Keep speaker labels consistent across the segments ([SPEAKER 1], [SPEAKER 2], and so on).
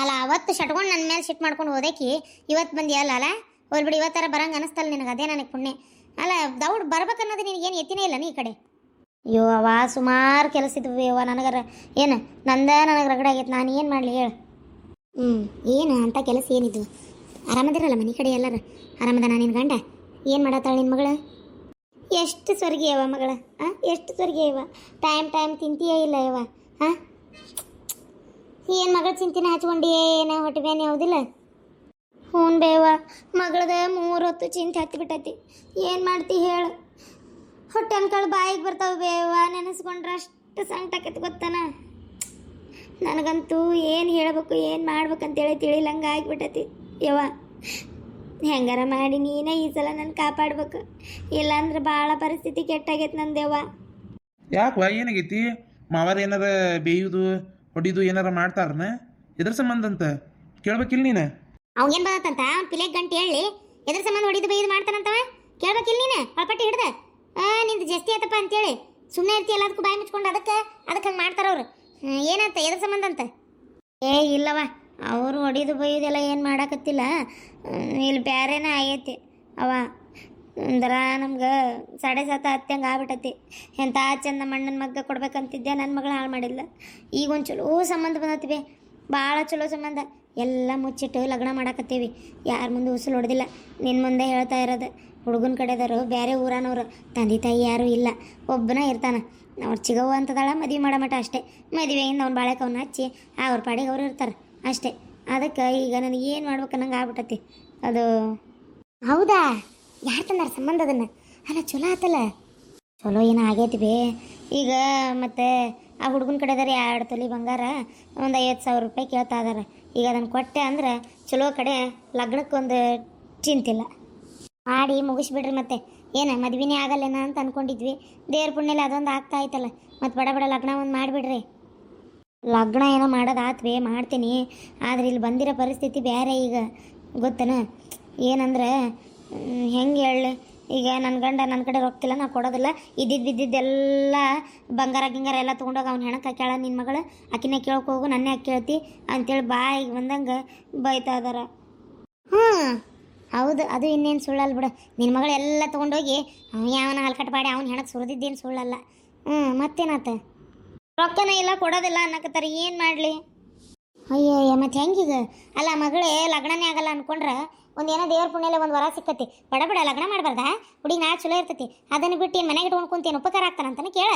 [SPEAKER 1] ಅಲ್ಲ ಅವತ್ತು ಶಟ್ಕೊಂಡು ನನ್ನ ಮೇಲೆ ಸಿಟ್ಟು ಮಾಡ್ಕೊಂಡು ಹೋದಕ್ಕೆ ಇವತ್ತು ಬಂದಿಯಲ್ಲ ಅಲ್ಲ ಹೋಲ್ಬಿಡಿ ಇವತ್ತರ ಬರಂಗೆ ಅನಿಸ್ತಲ್ಲ ನಿನಗೆ ಅದೇ ನನಗೆ ಪುಣ್ಯ ಅಲ್ಲ ದೌಡ್ ಬರ್ಬೇಕನ್ನೋದು ನಿನಗೇನು ಎತ್ತಿನೇ ಇಲ್ಲ ನೀ ಈ ಕಡೆ ಅಯ್ಯೋ ಅವ ಸುಮಾರು ಕೆಲಸ ಇದ್ವಿ ಅವ ನನಗರ ಏನು ನನಗೆ ರಗಡೆ ಆಗೈತೆ ನಾನು ಏನು ಮಾಡಲಿ ಹೇಳು ಏನು ಅಂಥ ಕೆಲಸ ಏನಿದ್ವು ಆರಾಮದಿರಲ್ಲ ಮನೆ ಕಡೆ ಎಲ್ಲರೂ ಆರಾಮದ ನಿನ್ನ ಗಂಡ ಏನು ಮಾಡತ್ತಾಳೆ ನಿನ್ನ ಮಗಳು ಎಷ್ಟು ಸ್ವರ್ಗಿ ಅವ ಮಗಳ ಎಷ್ಟು ಸ್ವರ್ಗಿ ಅವ ಟೈಮ್ ತಿಂತೀಯೇ ಇಲ್ಲ ಯವ ಹಾಂ ಏನು ಮಗಳ ಚಿಂತಿನ ಹಚ್ಕೊಂಡಿಯೇ ಏನೋ ಹೊಟ್ಟೆ ಬೇನೆ ಯಾವುದಿಲ್ಲ ಹ್ಞೂ ಬೇವ ಮಗಳದ 3 ಹೊತ್ತು ಚಿಂತೆ ಹತ್ತಿಬಿಟ್ಟೈತಿ ಏನು ಮಾಡ್ತಿ ಹೇಳು ಹೊಟ್ಟೆ ಅನ್ಕಳು ಬಾಯಿಗೆ ಬರ್ತಾವೆ ಬೇವ ನೆನೆಸ್ಕೊಂಡ್ರೆ ಅಷ್ಟು ಸಂಕಟಕ್ಕೆ ಗೊತ್ತಾನ ನನಗಂತೂ ಏನು ಹೇಳ್ಬೇಕು ಏನು ಮಾಡ್ಬೇಕಂತೇಳಿ ತಿಳಿಲಂಗೆ ಆಗಿಬಿಟ್ಟೈತಿ ಯವ್ವ ಹೆಂಗಾರ ಮಾಡಿ ನೀನೇ ಈ ಸಲ ನನ್ನ ಕಾಪಾಡ್ಬೇಕು ಇಲ್ಲಾಂದ್ರೆ ಭಾಳ ಪರಿಸ್ಥಿತಿ ಕೆಟ್ಟಾಗೈತೆ ನಂದೇವ
[SPEAKER 2] ಯಾಕವಾ ಏನಾಗೈತಿ ಮಾವಾರ ಏನಾರ ಬೇಯುದು ಹೊಡಿದು ಏನಾರ ಮಾಡ್ತಾರನ ಎದ್ರ ಸಂಬಂಧ ಅಂತ ಕೇಳ್ಬೇಕಿಲ್ಲ ನೀನು
[SPEAKER 1] ಅವಂಗೇನು ಬಂದಂತ ಅವ್ನು ಪಿಲೆಗ್ ಗಂಟೆ ಹೇಳಿ ಎದ್ರ ಸಂಬಂಧ ಹೊಡಿದು ಬೈದು ಮಾಡ್ತಾನಂತವ ಕೇಳ್ಬೇಕಿಲ್ಲ ನೀನು ಒಳಪಟ್ಟಿ ಹಿಡ್ದ ನಿಂದು ಜಾಸ್ತಿ ಆಯ್ತಪ್ಪ ಅಂತೇಳಿ ಸುಮ್ಮನೆ ಇರ್ತಿ ಎಲ್ಲದಕ್ಕೂ ಬಾಯಿ ಮುಚ್ಕೊಂಡು ಅದಕ್ಕೆ ಹಂಗೆ ಮಾಡ್ತಾರವ್ರು ಏನಂತ ಎದ್ರ ಸಂಬಂಧ ಅಂತ ಇಲ್ಲವ ಅವರು ಹೊಡಿದು ಬೈಯೋದೆಲ್ಲ ಏನು ಮಾಡಾಕತ್ತಿಲ್ಲ ಇಲ್ಲಿ ಬ್ಯಾರೇನ ಆಗೈತಿ ಅವ ಅಂದ್ರೆ ನಮ್ಗೆ 7:30 ಹತ್ತಂಗೆ ಆಗ್ಬಿಟ್ಟತಿ ಎಂಥ ಚಂದ ಮಣ್ಣನ ಮಗ್ಗ ಕೊಡ್ಬೇಕಂತಿದ್ದೆ ನನ್ನ ಮಗಳು ಹಾಳು ಮಾಡಿಲ್ಲ ಈಗ ಒಂದು ಚಲೋ ಸಂಬಂಧ ಬಂದತಿವಿ ಭಾಳ ಚಲೋ ಸಂಬಂಧ ಎಲ್ಲ ಮುಚ್ಚಿಟ್ಟು ಲಗ್ನ ಮಾಡಾಕತ್ತೀವಿ ಯಾರ ಮುಂದೆ ಉಸುಲು ಹೊಡೆದಿಲ್ಲ ನಿನ್ನ ಮುಂದೆ ಹೇಳ್ತಾ ಇರೋದು ಹುಡುಗನ ಕಡೆದವರು ಬೇರೆ ಊರನವ್ರು ತಂದೆ ತಾಯಿ ಯಾರೂ ಇಲ್ಲ ಒಬ್ಬನ ಇರ್ತಾನೆ ಅವ್ರು ಚಿಗವ್ವ ಅಂತದಾಳ ಮದುವೆ ಮಾಡೋ ಮಟ ಅಷ್ಟೇ ಮದುವೆಯಿಂದ ಅವ್ನು ಬಾಳೆಕವನ್ನ ಹಚ್ಚಿ ಅವ್ರ ಪಾಡಿಗೆ ಅವ್ರು ಇರ್ತಾರೆ ಅಷ್ಟೇ ಅದಕ್ಕೆ ಈಗ ನನಗೆ ಏನು ಮಾಡ್ಬೇಕು ಅನ್ನಂಗೆ ಆಗ್ಬಿಟ್ಟತಿ ಅದು ಹೌದಾ ಯಾರು ತಂದಾರ ಸಂಬಂಧ ಅದನ್ನು ಅಲ್ಲ ಚಲೋ ಆತಲ್ಲ ಚಲೋ ಏನೋ ಆಗೈತಿ ಬೇ ಈಗ ಮತ್ತು ಆ ಹುಡುಗನ ಕಡೆದಾರೆ 2 ತೊಲೆ ಬಂಗಾರ ಒಂದು 50,000 ರೂಪಾಯಿ ಕೇಳ್ತಾ ಇದಾರೆ ಈಗ ಅದನ್ನು ಕೊಟ್ಟೆ ಅಂದ್ರೆ ಚಲೋ ಕಡೆ ಲಗ್ನಕ್ಕೊಂದು ಚಿಂತಿಲ್ಲ ಮಾಡಿ ಮುಗಿಸ್ಬಿಡ್ರಿ ಮತ್ತೆ ಏನು ಮದುವೆನೇ ಆಗಲ್ಲೇನ ಅಂತ ಅಂದ್ಕೊಂಡಿದ್ವಿ ದೇವ್ರ ಪುಣ್ಯಲ್ಲಿ ಅದೊಂದು ಆಗ್ತಾ ಆಯ್ತಲ್ಲ ಮತ್ತು ಬಡ ಲಗ್ನ ಒಂದು ಮಾಡಿಬಿಡ್ರಿ ಲಗ್ನ ಏನೋ ಮಾಡೋದು ಆತ್ವೇ ಮಾಡ್ತೀನಿ ಆದರೆ ಇಲ್ಲಿ ಬಂದಿರೋ ಪರಿಸ್ಥಿತಿ ಬೇರೆ ಈಗ ಗೊತ್ತನ ಏನಂದ್ರೆ ಹೆಂಗೆ ಹೇಳಿ ಈಗ ನನ್ನ ಗಂಡ ನನ್ನ ಕಡೆ ರೊಕ್ಕಿಲ್ಲ ನಾ ಕೊಡೋದಿಲ್ಲ ಬಿದ್ದಿದ್ದೆಲ್ಲ ಬಂಗಾರ ಗಿಂಗಾರ ಎಲ್ಲ ತೊಗೊಂಡೋಗಿ ಅವ್ನು ಹೆಣಕ್ಕೆ ಹಾಕ್ಯಾಳ ನಿನ್ನ ಮಗಳು ಆಕಿನೇ ಕೇಳಕ್ಕೆ ಹೋಗು ನನ್ನೇ ಯಾಕೆ ಕೇಳ್ತಿ ಅಂತೇಳಿ ಬಾಯಿಗೆ ಬಂದಂಗೆ ಬೈತಾ ಇದಾರ ಹೌದು ಅದು ಇನ್ನೇನು ಸುಳ್ಳಲ್ಲ ಬಿಡು ನಿನ್ನ ಮಗಳು ಎಲ್ಲ ತೊಗೊಂಡೋಗಿ ಅವ್ನು ಯಾವನ ಹಲ್ಕಟ್ಟು ಪಾಡಿ ಅವ್ನು ಹೆಣಕ್ಕೆ ಸುರಿದಿದ್ದೇನು ಸುಳ್ಳಲ್ಲ ಮತ್ತೇನಾತ ರೊಕ್ಕನ ಇಲ್ಲ ಕೊಡೋದಿಲ್ಲ ಅನ್ನಕತ್ತಾರೆ ಏನು ಮಾಡಲಿ ಅಯ್ಯಯ್ಯ ಮತ್ತು ಹೆಂಗೀಗ ಅಲ್ಲ ಮಗಳೇ ಲಗ್ನನೇ ಆಗಲ್ಲ ಅಂದ್ಕೊಂಡ್ರೆ ಒಂದೇನೋ ದೇವ್ರ ಪುಣ್ಯಲೆ ಒಂದು ವರ ಸಿಕ್ಕತಿ ಬಡ ಲಗ್ನ ಮಾಡಬಾರ್ದಾ ಹುಡುಗಿ ನಾಳೆ ಚಲೋ ಇರ್ತೈತಿ ಅದನ್ನು ಬಿಟ್ಟು ಏನು ಮನೆಗೆ ಇಟ್ಕೊಂಡು ಕುಂತೇನು ಉಪಕಾರ ಆಗ್ತಾನಂತಾನೆ ಕೇಳ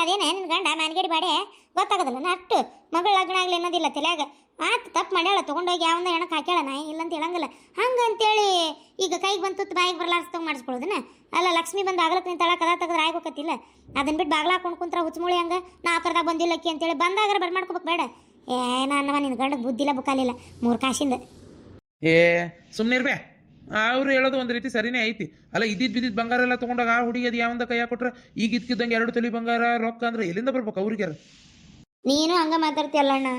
[SPEAKER 1] ಅದೇನೇ ನಿನ್ನ ಗಂಡ ಮ್ಯಾನ್ಗೇಡಿ ಬಾಡೆ ಗೊತ್ತಾಗೋದಿಲ್ಲ ನಾ ಅಷ್ಟು ಮಗಳು ಲಗ್ನ ಆಗಲಿ ಅನ್ನೋದಿಲ್ಲ ತಲೆಯಾಗ ಆತು ತಪ್ಪು ಮಾಡ್ಯಾಳ ತೊಗೊಂಡೋಗಿ ಯಾವಂದ ಹೆಣಕ್ಕೆ ಹಾಕ್ಯಾಳ ನಾ ಇಲ್ಲಂತ ಹೇಳಂಗಿಲ್ಲ ಹಂಗೆ ಅಂತೇಳಿ ಈಗ ಕೈಗೆ ಬಂತು ಬಾಯಿಗೆ ಬರಲಾರ್ಸ್ತಂಗೆ ಮಾಡಿಸ್ಕೊಳ್ಳೋದನ್ನ ಅಲ್ಲ ಲಕ್ಷ್ಮಿ ಬಂದು ಆಗ್ಲಕ್ಕೆ ನಿಂತಾಳ ಕದ ತೆಗೆದ್ರೆ ಆಗೋಕತ್ತಿಲ್ಲ ಅದನ್ನ ಬಿಟ್ಟು ಬಾಗ್ಲ ಹಾಕೊಂಡು ಕುಂತ್ರ ಹುಚ್ಚಮುಳಿ ಹಂಗೆ ನಾ ಅಪರದಾಗ ಬಂದಿಲ್ಲಕ್ಕಿ ಅಂತೇಳಿ ಬಂದಾಗ ಬರ್ ಮಾಡ್ಕೋಬೇಕು ಬೇಡ ಅನ್ನವ ನಿನ್ನ ಗಂಡ ಬುದ್ಧಿಲ್ಲ ಬುಕ್ಕಾಲಿಲ್ಲ 3 ಕಾಶಿಂದ
[SPEAKER 2] ಸುಮ್ಮನೆ ಇರ್ಬೇ ಅವ್ರು ಹೇಳೋದು ಒಂದು ರೀತಿ ಸರಿನೇ ಐತಿ ಅಲ್ಲ ಬಿದ್ದಿದ್ದು ಬಂಗಾರ ಎಲ್ಲ ತೊಗೊಂಡಾಗ ಆ ಹುಡುಗಿ ಅದು ಯಾವಂದ ಕೈ ಹಾಕೊಟ್ರೆ ಈಗ ಇದ್ಕಿದ್ದಂಗೆ 2 ತೊಲೆ ಬಂಗಾರ ರೊಕ್ಕ ಅಂದ್ರೆ ಎಲ್ಲಿಂದ ಬರ್ಬೇಕು ಅವ್ರಿಗೆ
[SPEAKER 1] ನೀನು ಹಂಗೆ ಮಾತಾಡ್ತೀಯಲ್ಲ ಅಣ್ಣ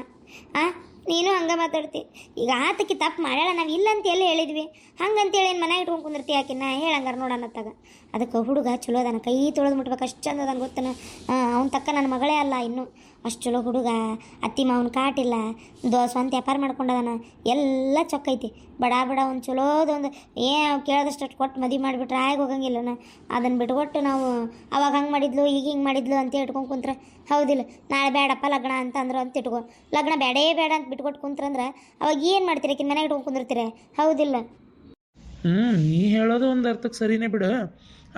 [SPEAKER 1] ನೀನು ಹಂಗೆ ಮಾತಾಡ್ತಿ ಈಗ ಆತಕ್ಕೆ ತಪ್ಪು ಮಾಡ್ಯಾಳ ನಾವು ಇಲ್ಲ ಅಂತ ಎಲ್ಲಿ ಹೇಳಿದ್ವಿ ಹಂಗಂತೇಳಿ ಏನು ಮನೆ ಇಟ್ಕೊಂಡು ಕುಂದಿರ್ತಿ ಯಾಕಿನ್ನ ಹೇಳಂಗಾರ ನೋಡೋಣತ್ತಾಗ ಅದಕ್ಕೆ ಹುಡುಗ ಚಲೋ ಅದಾನ ಕೈ ತೊಳೆದು ಮುಟ್ಬೇಕು ಅಷ್ಟು ಚಂದ ಅದಾನ ಗೊತ್ತನ ಅವ್ನ ತಕ್ಕ ನನ್ನ ಮಗಳೇ ಅಲ್ಲ ಇನ್ನೂ ಅಷ್ಟು ಚಲೋ ಹುಡುಗ ಅತ್ತಿ ಮಾವನ ಕಾಟಿಲ್ಲ ಸ್ವಂತ ವ್ಯಾಪಾರ ಮಾಡ್ಕೊಂಡದಾನ ಎಲ್ಲ ಚೊಕ್ಕೈತಿ ಬಡ ಒಂದು ಚಲೋದೊಂದು ಕೇಳಿದಷ್ಟು ಕೊಟ್ಟು ಮದುವೆ ಮಾಡಿಬಿಟ್ರೆ ಆಗಿ ಹೋಗಂಗಿಲ್ಲನ ಅದನ್ನು ಬಿಟ್ಕೊಟ್ಟು ನಾವು ಅವಾಗ ಹಂಗೆ ಮಾಡಿದ್ಲು ಈಗ ಹಿಂಗೆ ಮಾಡಿದ್ಲು ಅಂತ ಇಟ್ಕೊಂಡು ಕುಂತ್ರೆ ಹೌದಿಲ್ಲ ನಾಳೆ ಬೇಡಪ್ಪ ಲಗ್ನ ಅಂತಂದ್ರೆ ಅಂತ ಇಟ್ಕೊ ಲಗ್ನ ಬೇಡ ಅಂತ ಬಿಟ್ಕೊಟ್ಟು ಕುಂತ್ರಂದ್ರೆ ಅವಾಗ ಏನು ಮಾಡ್ತೀರಿ ಆಕಿನ ಮನೆಗೆ ಇಟ್ಕೊಂಡು ಕುಂದಿರ್ತೀರಿ ಹೌದಿಲ್ಲ
[SPEAKER 2] ನೀ ಹೇಳೋದು ಒಂದು ಅರ್ಥಕ್ಕೆ ಸರಿನೇ ಬಿಡು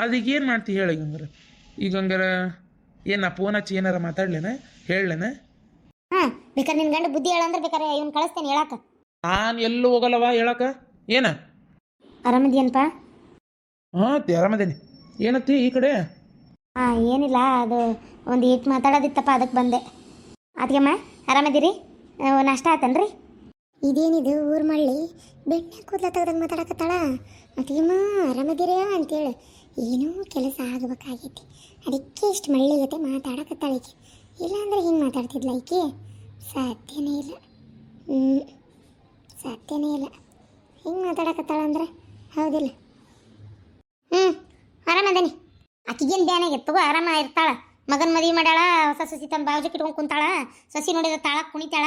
[SPEAKER 2] ಅದೀಗ ಏನು ಮಾಡ್ತಿ ಹೇಳಿ ಹಂಗಾರೆ ಈಗ ಹಂಗಾರ ಏನು ಫೋನ್ ಹಚ್ಚಿ ಏನಾರ ಮಾತಾಡ್ಲೇನ ಹೇಳಲೇನ
[SPEAKER 1] ಬೇಕಾರೆ ನಿನ್ನ ಗಂಡ ಬುದ್ಧಿ ಹೇಳಂದ್ರೆ ಬೇಕಾರೆ ಇವ್ನು ಕಳಿಸ್ತೇನೆ ಹೇಳಕ್ಕ
[SPEAKER 2] ನಾನು ಎಲ್ಲೂ ಹೋಗಲ್ಲವ ಹೇಳಕ್ಕ ಏನ
[SPEAKER 1] ಆರಾಮದೇನಪ್ಪ
[SPEAKER 2] ಆರಾಮದೇನಿ ಏನತ್ತಿ ಈ ಕಡೆ
[SPEAKER 1] ಏನಿಲ್ಲ ಅದು ಒಂದು ಈಟ್ ಮಾತಾಡೋದಿತ್ತಪ್ಪ ಅದಕ್ಕೆ ಬಂದೆ ಅದಕ್ಕೆಮ್ಮ ಆರಾಮದಿರಿ ನಾಷ್ಟ ಆತನ್ರಿ ಇದೇನಿದು ಊರು ಮಳ್ಳಿ ಬೆಣ್ಣೆ ಕೂದಲ ತೆಗ್ದಂಗೆ ಮಾತಾಡಕತ್ತಾಳ ಮತ್ತಿಗೆಮ್ಮ ಆರಾಮದಿರ ಅಂತೇಳಿ ಏನೋ ಕೆಲಸ ಆಗಬೇಕಾಗೈತಿ ಅದಕ್ಕೆ ಇಷ್ಟು ಮಳ್ಳಿಗತೆ ಮಾತಾಡಕತ್ತಾಳ ಈಕೆ ಇಲ್ಲಾಂದ್ರೆ ಹಿಂಗೆ ಮಾತಾಡ್ತಿದ್ಲ ಈಕೆ ಸಾಧ್ಯನೇ ಇಲ್ಲ ಸಾಧ್ಯನೇ ಇಲ್ಲ ಹಿಂಗೆ ಮಾತಾಡಕತ್ತಾಳ ಅಂದ್ರೆ ಹೌದಿಲ್ಲ ಆರಾಮದೇನಿ ಆಕಿಗೇನು ಬ್ಯಾನಾಗ ತಗೋ ಆರಾಮ ಇರ್ತಾಳ ಮಗನ ಮದುವೆ ಮಾಡ್ಯಾಳ, ಹೊಸ ಸಸಿ ತನ್ನ ಬಾಜುಕ್ ಇಟ್ಕೊಂಡು ಕುಂತಾಳ, ಸಸಿ ನೋಡಿದ ತಾಳಕ್ಕೆ ಕುಣಿತಾಳ,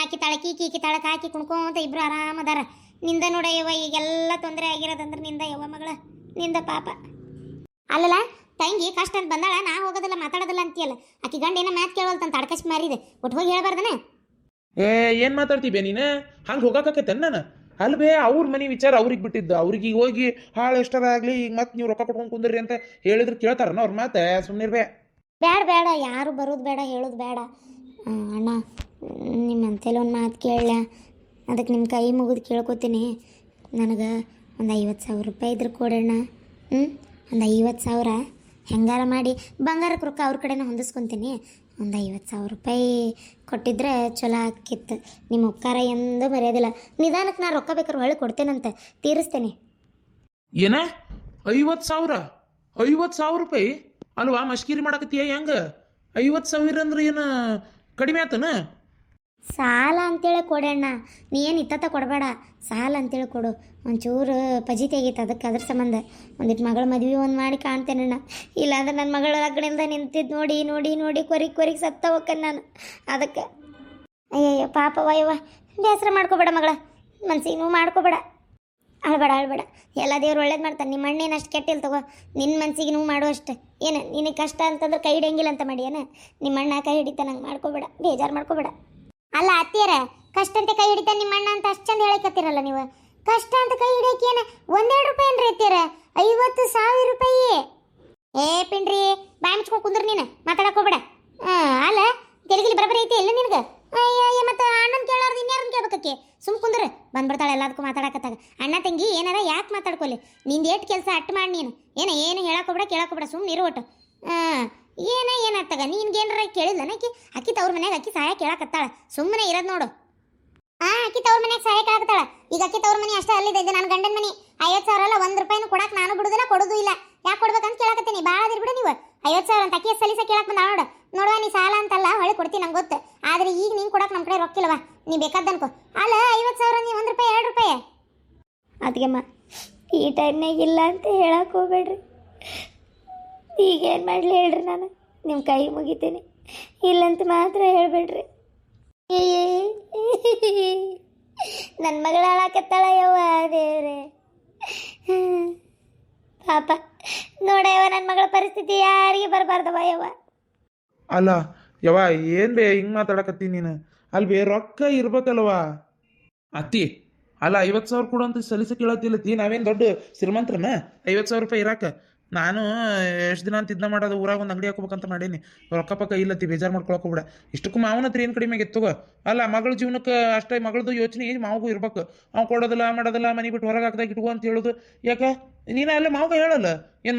[SPEAKER 1] ಆಕಿ ತಾಳಕಿ ಈಕಿ ತಾಳಕ್ಕೆ ಹಾಕಿ ಕುಣ್ಕೊಂತ ಇಬ್ರು ಆರಾಮದಾರ. ನಿಂದ ನೋಡ ಯವ್ವ ಈಗೆಲ್ಲ ತೊಂದರೆ ಆಗಿರೋದಂದ್ರೆ ನಿಂದ ಯವ್ವ ಮಗಳ, ನಿಂದ ಪಾಪ. ಅಲ್ಲಲ್ಲ ತಂಗಿ ಕಷ್ಟ ಅಂತ ಬಂದಾಳ, ನಾ ಹೋಗೋದಿಲ್ಲ ಮಾತಾಡೋದಿಲ್ಲ ಅಂತೀಯಲ್ಲ, ಆಕಿ ಗಂಡ ಏನೋ ಮ್ಯಾತ್ ಕೇಳವಲ್ತಂತ ತಡ್ಕಸ್ ಮಾರಿದೆ, ಒಟ್ಟು ಹೋಗಿ ಹೇಳ್ಬಾರ್ದನೆ.
[SPEAKER 2] ಏನು ಮಾತಾಡ್ತೀವಿ ನೀನು? ಹಂಗೆ ಹೋಗಕತ್ತೇನೆ ನಾನು? ಅಲ್ವೇ ಅವ್ರ ಮನೆ ವಿಚಾರ ಅವ್ರಿಗೆ ಬಿಟ್ಟಿದ್ದು, ಅವ್ರಿಗೆ ಈಗ ಹೋಗಿ ಹಾಳು ಎಷ್ಟರ ಆಗಲಿ ಈಗ ಮತ್ತೆ ನೀವು ರೊಕ್ಕ ಕೊಟ್ಕೊಂಡು ಕುಂದ್ರಿ ಅಂತ ಹೇಳಿದ್ರೆ ಕೇಳ್ತಾರನ ಅವ್ರ ಮಾತೆ? ಸುಮ್ಮನಿರ್ಬೇ.
[SPEAKER 1] ಬೇಡ ಬೇಡ, ಯಾರು ಬರೋದು ಬೇಡ, ಹೇಳೋದು ಬೇಡ. ಅಣ್ಣ ನಿಮ್ಮ ಅಂತೇಳಿ ಒಂದು ಮಾತು ಕೇಳಲ್ಲ, ಅದಕ್ಕೆ ನಿಮ್ಮ ಕೈ ಮುಗಿದು ಕೇಳ್ಕೊತೀನಿ. ನನಗೆ ಒಂದು 50,000 ರೂಪಾಯಿ ಇದ್ರೆ ಕೊಡೋಣ. ಒಂದು 50,000 ಹೆಂಗಾರ ಮಾಡಿ ಬಂಗಾರಕ್ಕೆ ರೊಕ್ಕ ಅವ್ರ ಕಡೆನೇ ಹೊಂದಿಸ್ಕೊತೀನಿ. ಒಂದು 50,000 ರೂಪಾಯಿ ಕೊಟ್ಟಿದ್ರೆ ಚಲೋ ಆಕಿತ್ತು. ನಿಮ್ಮ ಉಪಕಾರ ಎಂದೂ ಮರೆಯೋದಿಲ್ಲ. ನಿಧಾನಕ್ಕೆ ನಾ ರೊಕ್ಕ ಬೇಕಾದ್ರೆ ಹೊಳ್ಳಿ ಕೊಡ್ತೇನಂತೆ, ತೀರಿಸ್ತೇನೆ.
[SPEAKER 2] ಏನ 50,000? 50,000 ರೂಪಾಯಿ ಅಲ್ವಾ? ಮಶ್ಕಿರಿ ಮಾಡಕತ್ತೀಯ ಹೆಂಗೆ? 50,000 ಅಂದ್ರೆ ಏನು ಕಡಿಮೆ ಆತನ?
[SPEAKER 1] ಸಾಲ ಅಂತೇಳಿ ಕೊಡೋಣ, ನೀ ಏನು ಇತ್ತ ಕೊಡಬೇಡ, ಸಾಲ ಅಂತೇಳಿ ಕೊಡು. ಒಂಚೂರು ಪಜಿತಿ ಆಗೈತೆ, ಅದಕ್ಕೆ ಅದ್ರ ಸಂಬಂಧ ಒಂದಿಟ್ಟು ಮಗಳ ಮದುವೆ ಒಂದು ಮಾಡಿ ಕಾಣ್ತೇನಣ್ಣ. ಇಲ್ಲಾಂದ್ರೆ ನನ್ನ ಮಗಳ ಲಗ್ನದಿಂದ ನಿಂತಿದ್ದು ನೋಡಿ ನೋಡಿ ನೋಡಿ ಕೊರಿಗೆ ಸತ್ತ ಹೋಗ್ಕನ್ ನಾನು. ಅದಕ್ಕೆ ಅಯ್ಯಯ್ಯೋ ಪಾಪ ವಯವ್ವ, ಬೇಸರ ಮಾಡ್ಕೋಬೇಡ ಮಗಳ, ಮನ್ಸಿಗೆ ನೋವು ಮಾಡ್ಕೋಬೇಡ, ಅಳ್ಬೇಡ. ಎಲ್ಲ ದೇವ್ರು ಒಳ್ಳೇದು ಮಾಡ್ತಾನೆ. ನಿಮ್ಮ ಅಣ್ಣೇನು ಅಷ್ಟು ಕೆಟ್ಟಿಲ್ಲ ತಗೋ, ನಿನ್ನ ಮನ್ಸಿಗೆ ನೋವು ಮಾಡೋ ಅಷ್ಟು. ಏನು ನಿನಗೆ ಕಷ್ಟ ಅಂತಂದ್ರೆ ಕೈ ಹಿಡಿಯಂಗಿಲ್ಲ ಅಂತ ಮಾಡಿ ಏನು? ನಿಮ್ಮ ಅಣ್ಣ ಕೈ ಹಿಡಿತಾನೆ, ಹಂಗೆ ಮಾಡ್ಕೋಬೇಡ, ಬೇಜಾರು ಮಾಡ್ಕೋಬೇಡ. ಅಲ್ಲ ಅತ್ತಿಯರ, ಕಷ್ಟ ಅಂತ ಕೈ ಹಿಡಿತಾನೆ ನಿಮ್ಮ ಅಣ್ಣ ಅಂತ ಅಷ್ಟು ಚಂದ ಹೇಳಕತ್ತೀರಲ್ಲ ನೀವು. ಕಷ್ಟ ಅಂತ ಕೈ ಹಿಡಿಯಕ್ಕೆ ಏನು 1-2 ರೂಪಾಯಿ ಏನ್ರಿ ಅತ್ತಿಯರ? 50,000 ರೂಪಾಯಿ. ಪಿಂಡ್ರಿ ಬಾಯಿ ಮುಚ್ಕೊಂಡು ಕುಂದ್ರ, ನೀನು ಮಾತಾಡಕೋಬೇಡ. ಅಲ್ಲ ತೆಲುಗಿಲಿ ಬರಬರಿ ಐತಿ ಇಲ್ಲ ನಿನಗೆ? ಅಯ್ಯ ಮತ್ತೆ ಅಣ್ಣನ ಕೇಳೋರ್ದು ಇನ್ಯಾರನ್ನ ಕೇಳ್ಬೇಕಕ್ಕೆ? ಸುಮ್ ಕುಂದ್ರ, ಬಂದ್ಬಿಡ್ತಾಳೆ ಎಲ್ಲದಕ್ಕೂ ಮಾತಾಡಕತ್ತಾಗ. ಅಣ್ಣ ತಂಗಿ ಏನಾರ ಯಾಕೆ ಮಾತಾಡ್ಕೊಲಿ? ನಿಂದು ಎಷ್ಟು ಕೆಲಸ ಅಟ್ಟು ಮಾಡಿ ನೀನು ಏನು ಹೇಳಕೋಬೇಡ ಕೇಳಕೋಬೇಡ, ಸುಮ್ಮನೆ ಇರು ಒಟ್ಟು. ಏನಾಗ್ತಾಗ ನಿನ್ಗೇನಾರ ಕೇಳಿಲ್ಲ ಅಕ್ಕಿ ತವ್ರ ಮನ್ಯಾಗ ಅಕ್ಕಿ ಸಹಾಯ ಕೇಳಕತ್ತಾಳ, ಸುಮ್ಮನೆ ಇರೋದು ನೋಡು. ಅಕ್ಕಿ ತವ್ರ ಮನ್ಯಾಗ ಸಹಾಯ ಕೇಳಕತ್ತಾಳ. ಈಗ ಅಕ್ಕಿ ತವ್ರ ಮನೆ ಅಷ್ಟೇ ಅಲ್ಲಿದೆ, ಇದು ನನ್ನ ಗಂಡನ ಮನೆ. 50,000 ಅಲ್ಲ, 1 ರೂಪಾಯಿನೂ ಕೊಡಕ್ಕೆ ನಾನು ಬಿಡುದಿಲ್ಲ, ಕೊಡೋದು ಇಲ್ಲ. ಯಾಕೆ ಕೊಡ್ಬೇಕಂತ ಕೇಳಕತ್ತೀನಿ, ಭಾಳ ಬಿಡು ನೀವು. 50,000 ಅಂತ ಅಕ್ಕಿ ಸಲಿಸ ಕೇಳಕ್ ಬಂದ ನೋಡುವ ನೀ ಸಾಲ ಅಂತಲ್ಲ ಹೊಳೆ ಕೊಡ್ತೀನಿ, ನಂಗೆ ಗೊತ್ತು. ಆದ್ರೆ ಈಗ ನೀನು ಕೊಡಕ್ಕೆ ನಮ್ಮ ಕಡೆ ರೊಕ್ಕಿಲ್ವಾ, ನೀ ಬೇಕಾದ್ದನ್ಕೋ. ಅಲ್ಲ 50,000 ನೀ 1 ರೂಪಾಯಿ 2 ರೂಪಾಯಿ ಅದಕ್ಕೆಮ್ಮ ಈ ಟೈಮ್ನಾಗ ಇಲ್ಲ ಅಂತ ಹೇಳಕ್ಕೆ ಹೋಗ್ಬೇಡ್ರಿ. ಈಗೇನು ಮಾಡಲಿ ಹೇಳ್ರಿ, ನಾನು ನಿಮ್ಮ ಕೈ ಮುಗಿತೀನಿ, ಇಲ್ಲಂತ ಮಾತ್ರ ಹೇಳ್ಬೇಡ್ರಿ. ನನ್ನ ಮಗಳ ಹಾಳಾಕತ್ತಾಳ ಯವ್ವ ದೇವ್ರೆ, ಪಾಪ ನೋಡಯ್ಯವ, ನನ್ನ ಮಗಳ ಪರಿಸ್ಥಿತಿ ಯಾರಿಗೆ ಬರಬಾರ್ದವ ಯವ್ವ.
[SPEAKER 2] ಅಲ್ಲ ಯವ್ವ, ಏನು ಬೇ ಹಿಂಗೆ ಮಾತಾಡಕತ್ತೀನಿ ನೀನು? ಅಲ್ಲಿ ಬೇ ರೊಕ್ಕ ಇರ್ಬೇಕಲ್ವಾ ಅತ್ತಿ? ಅಲ್ಲ 50,000 ಕೊಡು ಅಂತ ಸಲಿಸ ಕೇಳತ್ತಿಲ್ಲತ್ತಿ, ನಾವೇನು ದೊಡ್ಡ ಶ್ರೀಮಂತ್ರನ 50,000 ರೂಪಾಯಿ ಇರಾಕ? ನಾನು ಎಷ್ಟು ದಿನ ಅಂತ ಇದನ್ನ ಮಾಡೋದು, ಊರಾಗ ಒಂದು ಅಂಗಡಿ ಹಾಕೋಬೇಕಂತ ಮಾಡೀನಿ. ರೊಕ್ಕ ಪಕ್ಕ ಇಲ್ಲತ್ತಿ, ಬೇಜಾರು ಮಾಡ್ಕೊಳಕ್ಕೆ ಹೋಗ್ಬೇಡ. ಇಷ್ಟಕ್ಕೂ ಮಾವನ ಹತ್ರ ಏನು ಕಡಿಮೆ ಆಗಿತ್ತು? ಅಲ್ಲ ಮಗಳ ಜೀವನಕ್ಕೆ ಅಷ್ಟೇ, ಮಗಳದು ಯೋಚನೆ ಮಾವಗೂ ಇರ್ಬೇಕು. ಅವ್ನು ಕೊಡೋದಿಲ್ಲ ಮಾಡೋದಿಲ್ಲ, ಮನೆ ಬಿಟ್ಟು ಹೊರಗೆ ಹಾಕ್ದಾಗ ಇಟ್ಕೋ ಅಂತ ಹೇಳೋದು ಯಾಕೆ? ನೀನು ಅಲ್ಲೇ ಮಾವಾಗ ಹೇಳಲ್ಲ ಏನು?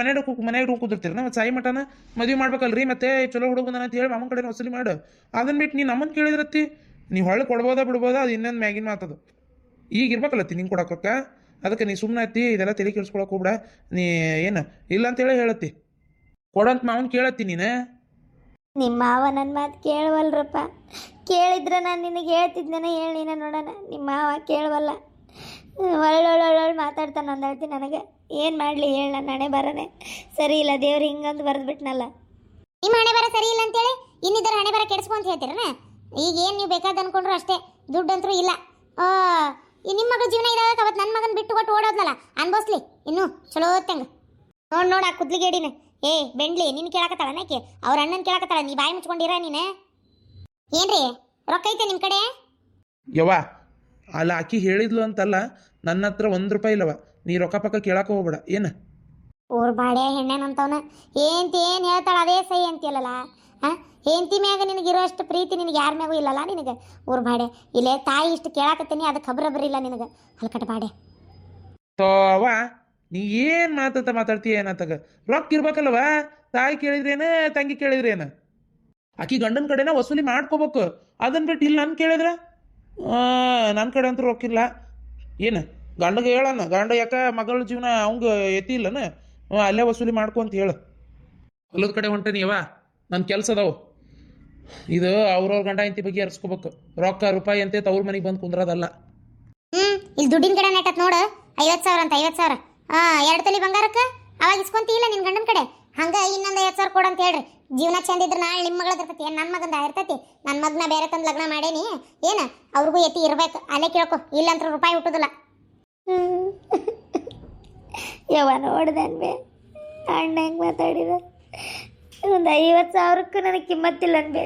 [SPEAKER 2] ಮನೆಯಾಗ ಕೂದಿರ್ತೀರಿ, ಮತ್ತೆ ಸಾಯಿ ಮಠನ ಮದುವೆ ಮಾಡ್ಬೇಕಲ್ರಿ, ಮತ್ತೆ ಚಲೋ ಹುಡುಗ ಬಂದಾನ ಅಂತ ಹೇಳಿ ಮಾಮನ ಕಡೆ ವಸೂಲಿ ಮಾಡು. ಅದನ್ನ ಬಿಟ್ಟು ನೀನು ನಮ್ಮನ್ನು ಕೇಳಿದ್ರತ್ತಿ, ನೀವು ಹೊಳ್ಳಿ ಕೊಡ್ಬೋದಾ ಬಿಡ್ಬೋದಾ, ಅದು ಇನ್ನೊಂದು ಮ್ಯಾಗಿನ ಮಾತದು. ಈಗ ಇರ್ಬೇಕಲ್ಲತ್ತಿ ನಿಂಗೆ ಕೊಡಕ್ಕೆ. ಅದಕ್ಕೆ ನೀ ಸುಮ್ಮನೆ ಹತ್ತಿ ಇದೆಲ್ಲ ತಲೆ ಕೆಡಿಸ್ಕೊಳಕ್ಕೆ ಹೋಗ್ಬೇಡ. ನೀ ಏನು ಇಲ್ಲ ಅಂತೇಳಿ ಹೇಳತ್ತಿ, ಕೊಡಂತ ಮಾವನ್ ಕೇಳತ್ತಿ ನೀನು.
[SPEAKER 1] ನಿಮ್ಮ ಮಾವ ನನ್ನ ಮಾತು ಕೇಳವಲ್ರಪ್ಪ, ಕೇಳಿದ್ರೆ ನಾನು ನಿನಗೆ ಹೇಳ್ತಿದ್ದೇನೆ, ಹೇಳಿನ ನೋಡೋಣ. ನಿಮ್ಮ ಮಾವ ಕೇಳವಲ್ಲ, ಒಳ್ಳೊಳ್ಳೊಳ್ಳೊಳ್ಳು ಮಾತಾಡ್ತಾನೆ. ಒಂದು ಹೇಳ್ತೀನಿ, ನನಗೆ ಏನು ಮಾಡಲಿ ಹೇಳ, ನನ್ನ ಹಣೆ ಬರನೇ ಸರಿ ಇಲ್ಲ, ದೇವ್ರು ಹಿಂಗಂದು ಬರೆದ್ಬಿಟ್ನಲ್ಲ. ನಿಮ್ಮ ಹಣೆ ಬರ ಸರಿ ಇಲ್ಲ ಅಂತೇಳಿ ಇನ್ನಿದ್ದರ ಹಣೆ ಬರ ಕೆಡಿಸ್ಕೊ ಅಂತ ಹೇಳ್ತೀರನ? ಈಗ ಏನು ನೀವು ಬೇಕಾದ ಅನ್ಕೊಂಡ್ರು ಅಷ್ಟೇ, ದುಡ್ಡಂತರೂ ಇಲ್ಲ. ನಿಮ್ಮ ಮಗಳ ಜೀವನ ಇದಾಗ ಅವತ್ತು ನನ್ನ ಮಗನ ಬಿಟ್ಟು ಕೊಟ್ಟು ಓಡೋದ್ನಲ್ಲ, ಅನ್ಭವಿಸ್ಲಿ ಇನ್ನೂ ಚಲೋ ಹೊತ್ತಂಗೆ. ನೋಡು ಆ ಕುದ್ಲಿಗೇಡಿನ ಬೆಂಡ್ಲಿ ನಿನ್ನ ಕೇಳಕತ್ತಾಳ ನಾಕೆ, ಅವ್ರ ಅಣ್ಣನ ಕೇಳಕತ್ತಾಳ. ನೀ ಬಾಯಿ ಮುಚ್ಕೊಂಡಿರ ನೀನು. ಏನ್ರಿ ರೊಕ್ಕ ಐತೆ ನಿಮ್ಮ ಕಡೆ?
[SPEAKER 2] ಯವ್ವ ಅಲ್ಲ ಆಕಿ ಹೇಳಿದ್ಲು ಅಂತಲ್ಲ, ನನ್ನ ಹತ್ರ 1 ರೂಪಾಯಿ ಇಲ್ಲವ. ನೀ ರೊಕ್ಕ ಪಕ್ಕ ಕೇಳಕ್ಕೆ ಹೋಗ್ಬೇಡ. ಏನು
[SPEAKER 1] ಊರ್ ಬಾಡೆ ಹೆಣ್ಣೇನಂತವನ ಏಂತಿ ಏನು ಹೇಳ್ತಾಳ ಅದೇ ಸೈ ಅಂತೀಯಲ್ಲ. ಹೆಂಡತಿ ಮ್ಯಾಗ ನಿನಗಿರೋ ಅಷ್ಟು ಪ್ರೀತಿ ನಿನಗೆ ಯಾರ ಮ್ಯಾಗೂ ಇಲ್ಲಲ್ಲ ನಿನಗೆ. ಊರ್ ಬಾಡೆ ಇಲ್ಲೇ ತಾಯಿ ಇಷ್ಟು ಕೇಳಾಕತ್ತೀನಿ, ಅದಕ್ಕೆ ಖಬ್ರಬ್ರಿಲ್ಲ ನಿನಗೆ, ಹಲ್ಕಟ ಬಾಡೆ.
[SPEAKER 2] ಅವ್ವ ನೀ ಏನು ಮಾತಾಡ್ತೀಯ ಏನತ್ತಾಗ? ರೊಕ್ಕ ಇರ್ಬೇಕಲ್ವ? ತಾಯಿ ಕೇಳಿದ್ರೇನು, ತಂಗಿ ಕೇಳಿದ್ರೇನು? ಆಕಿ ಗಂಡನ ಕಡೆನ ವಸೂಲಿ ಮಾಡ್ಕೋಬೇಕು. ಅದನ್ನ ಬಿಟ್ಟು ಇಲ್ಲಿ ನನ್ನ ಕೇಳಿದ್ರೆ ನನ್ನ ಕಡೆ ಅಂತೂ ರೊಕ್ಕಿಲ್ಲ. ಏನು ಗಂಡಗೆ ಹೇಳಣ, ಗಂಡ ಯಾಕೆ ಮಗಳ ಜೀವನ ಅವಂಗೆ ಎತ್ತಿ ಇಲ್ಲನ, ಅಲ್ಲೇ ವಸೂಲಿ ಮಾಡ್ಕೊ ಅಂತ ಹೇಳು. ಹೊಲದ ಕಡೆ ಹೊಂಟೇನಿ ಯವ್ವ, ನನ್ನ ಕೆಲಸ ಅದಾವು. ಇದು ಅವ್ರವ್ರ ಗಂಡ ಇಂತಿ ಬಗ್ಗೆ ಹರಿಸ್ಕೋಬೇಕು. ರೊಕ್ಕ ರೂಪಾಯಿ ಅಂತೆ ತವ್ರ ಮನೆಗೆ ಬಂದು ಕುಂದ್ರದಲ್ಲ.
[SPEAKER 1] ಇಲ್ಲಿ ದುಡ್ಡಿನ ಕಡೆ ನೆಟ್ಟತ್ ನೋಡು, 50,000 ಅಂತ. 50,000 2 ತೊಲಿ ಬಂಗಾರಕ್ಕೆ ಅವಾಗ ಇಸ್ಕೊಂತಿ ಇಲ್ಲ ನಿನ್ನ ಗಂಡನ ಕಡೆ, ಹಂಗೆ ಇನ್ನೊಂದು 50,000 ಕೊಡು ಅಂತ ಹೇಳ್ರಿ. ಜೀವನ ಚಂದ ಇದ್ರೆ ನಾಳೆ ನಿಮ್ಮ ಮಗಳದ ಇರ್ತೈತಿ ಏನು ನನ್ನ ಮಗಂದ ಇರ್ತೈತಿ ನನ್ನ ಮಗನ ಬೇರೆ ತಂದು ಲಗ್ನ ಮಾಡೇನಿ ಏನು ಅವ್ರಿಗೂ ಎತ್ತಿ ಇರ್ಬೇಕು ಅಲ್ಲೇ ಕೇಳ್ಕೊ ಇಲ್ಲಂತ್ರ ರೂಪಾಯಿ ಹುಟ್ಟುದಿಲ್ಲ ಯವ್ವ ನೋಡ್ದನ್ಬೆ ಅಣ್ಣ ಹೆಂಗೆ ಮಾತಾಡಿದ ಒಂದು 50,000ಕ್ಕೂ ನನಗೆ ಕಿಮ್ಮತ್ತಿಲ್ಲ ಅನ್ಬೆ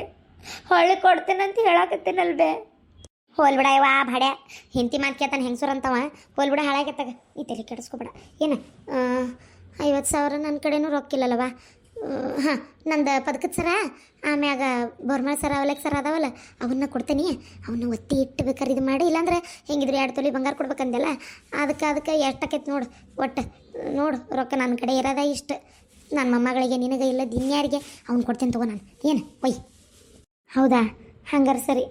[SPEAKER 1] ಹೊಳ್ಳಿ ಕೊಡ್ತೇನಂತ ಹೇಳಾಕತ್ತೇನಲ್ಬೆ ಹೋಲ್ಬಿಡ ಯವ್ವ ಭಾಡ್ಯ ಹಿಂತಿ ಮಾತು ಕೇಳ್ತಾನೆ ಹೆಂಗಸೂರು ಅಂತವ ಹೋಲ್ಬಿಡ ಹಾಳಾಗತ್ತಾಗ ಈ ತಲೆ ಕೆಡಿಸ್ಕೊಬೇಡ ಏನು 50,000 ನನ್ನ ಕಡೆನೂ ರೊಕ್ಕಿಲ್ಲಲ್ಲವ ಹಾಂ ನಂದು ಪದಕದ ಸರ ಆಮ್ಯಾಗ ಬೋರ್ಮಳ ಸರ ಅವಲೆಕ್ ಸರ ಅದಾವಲ್ಲ ಅವನ್ನ ಕೊಡ್ತೀನಿ ಅವನ್ನ ಒತ್ತಿ ಇಟ್ಟು ಬೇಕಾದ್ರೆ ಇದು ಮಾಡಿ ಇಲ್ಲಾಂದ್ರೆ ಹೆಂಗಿದ್ರೆ 2 ತೊಲಿ ಬಂಗಾರ ಕೊಡ್ಬೇಕಂದೆಲ್ಲ ಅದಕ್ಕೆ ಎಷ್ಟಾಕೈತೆ ನೋಡು ಒಟ್ಟು ನೋಡು ರೊಕ್ಕ ನನ್ನ ಕಡೆ ಇರೋದ ಇಷ್ಟು ನನ್ನ ಮೊಮ್ಮಗಳಿಗೆ ನಿನಗೆ ಇಲ್ಲ ಇನ್ಯಾರಿಗೆ ಅವ್ನು ಕೊಡ್ತೇನೆ ತಗೋ ನಾನು ಏನು ಒಯ್ ಹೌದಾ ಹಂಗಾರೆ ಸರಿ